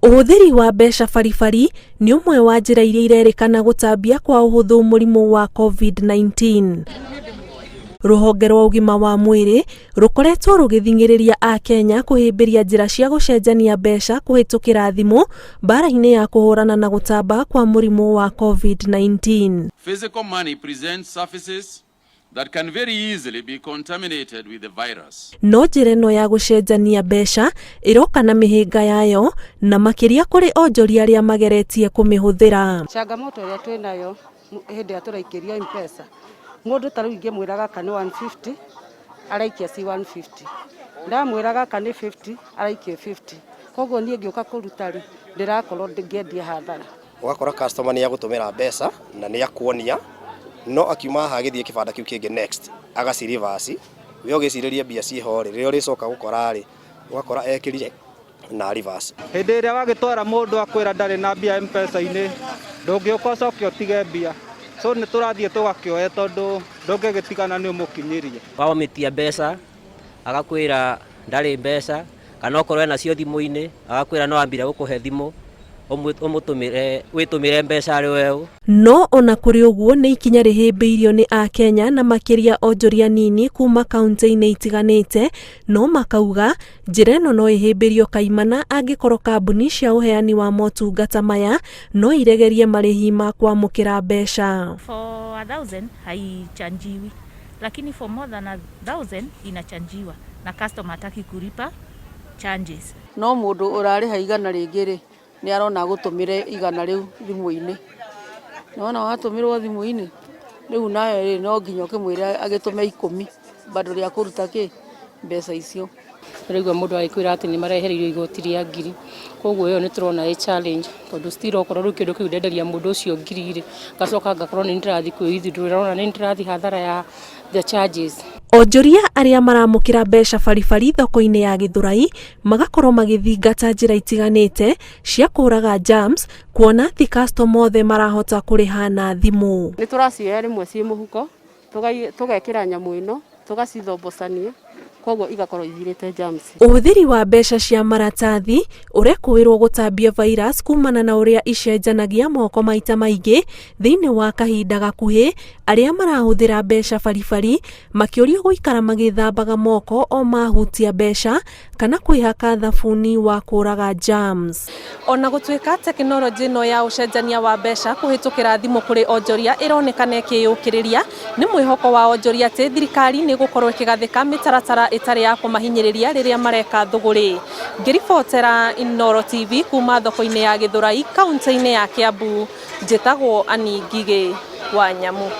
Uhuthiri wa mbeca baribari ni umwe wa njira iria irerikana gutambia kwa uhuthu murimu wa COVID-19. Ruhonge rwa ugima wa mwiri rukoretwo rugithingiriria Akenya kuhimbiria njira cia gucenjania mbeca kuhitukira thimu bara-ini ya kuhurana na gutamba kwa murimu wa COVID-19. Physical money presents surfaces that can very easily be contaminated with the virus. No njira ino ya gucenjania mbeca iroka na mihinga yayo na makiria kuri onjoria aria mageretie kumihuthira. Changamoto iria twinayo hindi ya turaikiria mpesa. Mundu taru ingimwiraga kana 150 araikia si 150. Ndamwiraga kana 50 araikia 50. Koguo nie ngioka kurutari ndirakorwo ngendia hathara. Ugakora customer ni agutumira mbeca na ni akuonia no akiuma hagithie kibanda kiu kingi next agasi reverse we ugiciriria bia ciho ri uricoka gukora ri ugakora ekirire na reverse. Hindi ria wagitwara mundu akwira ndari na bia mpesa ini ndungioka coke utige bia. So ni turathie tugakioe tondu ndungigitigana ni umukinyirie. Waomitia mbeca agakwira ndari mbeca kana okorwo na cio thimu-ini agakwira no ambira gukuhe thimu witumire mbeca ari wewe. No ona kuri uguo ni ikinya rihimbiirio ni Akenya na makiria onjoria nini kuma kaunti-ini itiganite, no makauga njira ino no ihimbirio kaimana angikorwo kambuni cia uheani wa motungata maya no iregerie marihi ma kwamukira mbeca. For 1,000 haichanjiwi, lakini for more than 1,000 inachanjiwa na customer hataki kulipa charges. No mundu urariha igana ringiri ni arona gutumire igana riu thimu-ini. Nona watumirwo thimu-ini riu nayo no nginya kimwira agitume 10 bado ria kuruta ki mbeca icio. Rĩu mũndũ agĩkwĩra atĩ nĩ marehereirio igoti rĩa ngiri. Koguo ĩyo nĩ tũrona ĩ challenge tondũ still okorwo rĩu kĩndũ kĩu ndenderia mũndũ ũcio ngiri ngacoka ngakorwo nĩ ndĩrathi kwĩithi ndĩrona nĩ ndĩrathi hathara ya the charges. Onjoria aria maramukira mbeca baribari thoko-ini ya Githurai magakorwo magithingata njira itiganite cia kuraga jams kuona ti customer othe marahota kuriha na thimu. Ni turacioya rimwe ci muhuko tugekira nyamu ino tugacithombocania koguo igakorwo ithirite jams. Uhuthiri wa mbeca cia maratathi urekuirwo gutambia virus kumana na uria icenjanagia moko maita maingi thiini wa kahinda gakuhi. Aria marahuthira mbeca baribari makiurio guikara magithambaga moko o mahutia mbeca kana kwihaka thabuni wa kuraga jams. Ona gutwika teknology no ya ucenjania wa mbeca kuhitukira thimu kuri onjoria ironekana ikiyukiriria, ni mwihoko wa onjoria ati thirikari ni gukorwo ikigathika mitaratara itari ya kumahinyiriria riria mareka thuguri. Ngiribotera Inooro TV kuma thoko-ini ya Githurai kaunti-ini ya Kiambu, njitagwo Ani Ngige wa Nyamu.